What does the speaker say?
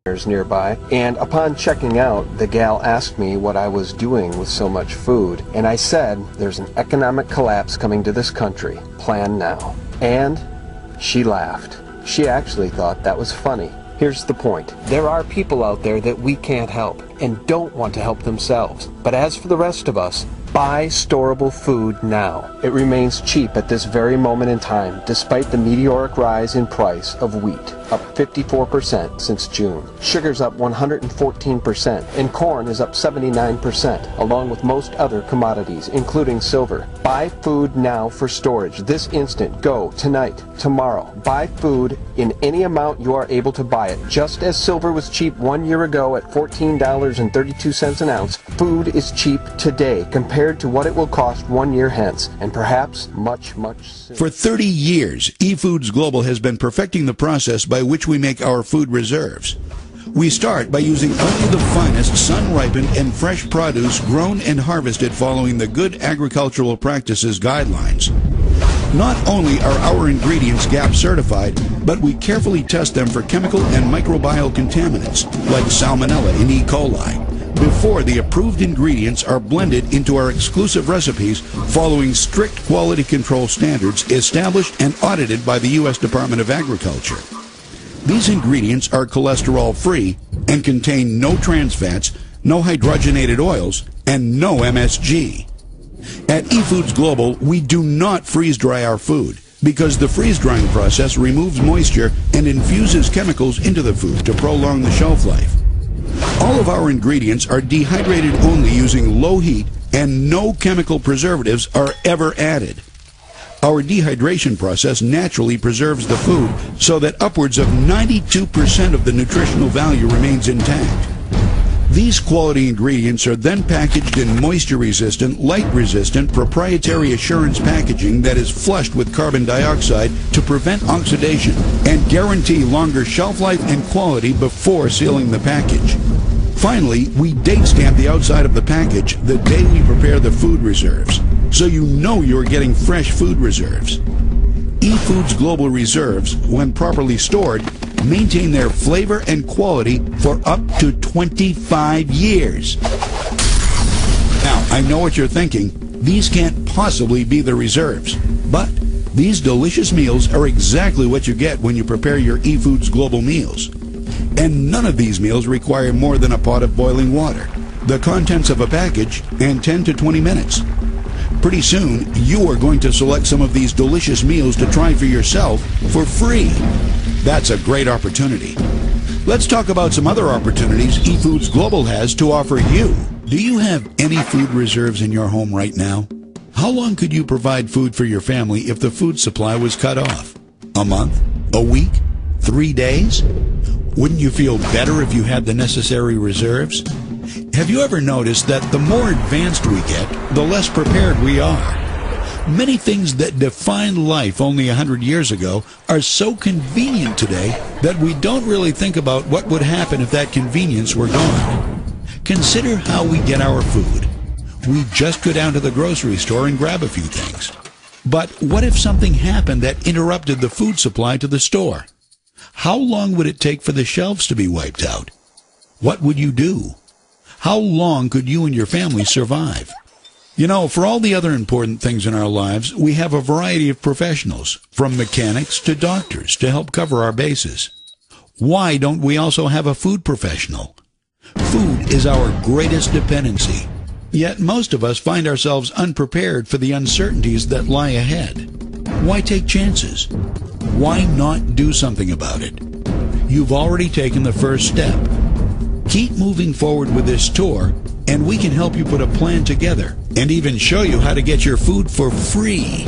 nearby, and upon checking out, the gal asked me what I was doing with so much food, and I said, there's an economic collapse coming to this country. Plan now. And she laughed. She actually thought that was funny. Here's the point. There are people out there that we can't help and don't want to help themselves. But as for the rest of us, buy storable food now. It remains cheap at this very moment in time, despite the meteoric rise in price of wheat, up 54% since June. Sugar's up 114%, and corn is up 79%, along with most other commodities, including silver. Buy food now for storage. This instant. Go. Tonight. Tomorrow. Buy food in any amount you are able to buy it. Just as silver was cheap 1 year ago at $14.32 an ounce, food is cheap today compared to what it will cost 1 year hence, and perhaps much, much sooner. For 30 years, eFoods Global has been perfecting the process by which we make our food reserves. We start by using only the finest sun-ripened and fresh produce grown and harvested following the Good Agricultural Practices guidelines. Not only are our ingredients GAP certified, but we carefully test them for chemical and microbial contaminants like Salmonella and E. coli before the approved ingredients are blended into our exclusive recipes following strict quality control standards established and audited by the U.S. Department of Agriculture. These ingredients are cholesterol-free and contain no trans fats, no hydrogenated oils, and no MSG. At eFoods Global, we do not freeze-dry our food because the freeze-drying process removes moisture and infuses chemicals into the food to prolong the shelf life. All of our ingredients are dehydrated only using low heat, and no chemical preservatives are ever added. Our dehydration process naturally preserves the food so that upwards of 92% of the nutritional value remains intact. These quality ingredients are then packaged in moisture-resistant, light-resistant, proprietary assurance packaging that is flushed with carbon dioxide to prevent oxidation and guarantee longer shelf life and quality before sealing the package. Finally, we date stamp the outside of the package the day we prepare the food reserves, so you know you're getting fresh food reserves. eFoods Global Reserves, when properly stored, maintain their flavor and quality for up to 25 years. Now, I know what you're thinking. These can't possibly be the reserves. But these delicious meals are exactly what you get when you prepare your eFoods Global meals. And none of these meals require more than a pot of boiling water, the contents of a package, and 10 to 20 minutes. Pretty soon, you are going to select some of these delicious meals to try for yourself for free. That's a great opportunity. Let's talk about some other opportunities eFoods Global has to offer you. Do you have any food reserves in your home right now? How long could you provide food for your family if the food supply was cut off? A month? A week? 3 days? Wouldn't you feel better if you had the necessary reserves? Have you ever noticed that the more advanced we get, the less prepared we are? Many things that defined life only 100 years ago are so convenient today that we don't really think about what would happen if that convenience were gone. Consider how we get our food. We just go down to the grocery store and grab a few things. But what if something happened that interrupted the food supply to the store? How long would it take for the shelves to be wiped out? What would you do? How long could you and your family survive? You know, for all the other important things in our lives, we have a variety of professionals, from mechanics to doctors, to help cover our bases. Why don't we also have a food professional? Food is our greatest dependency. Yet most of us find ourselves unprepared for the uncertainties that lie ahead. Why take chances? Why not do something about it? You've already taken the first step. Keep moving forward with this tour, and we can help you put a plan together and even show you how to get your food for free.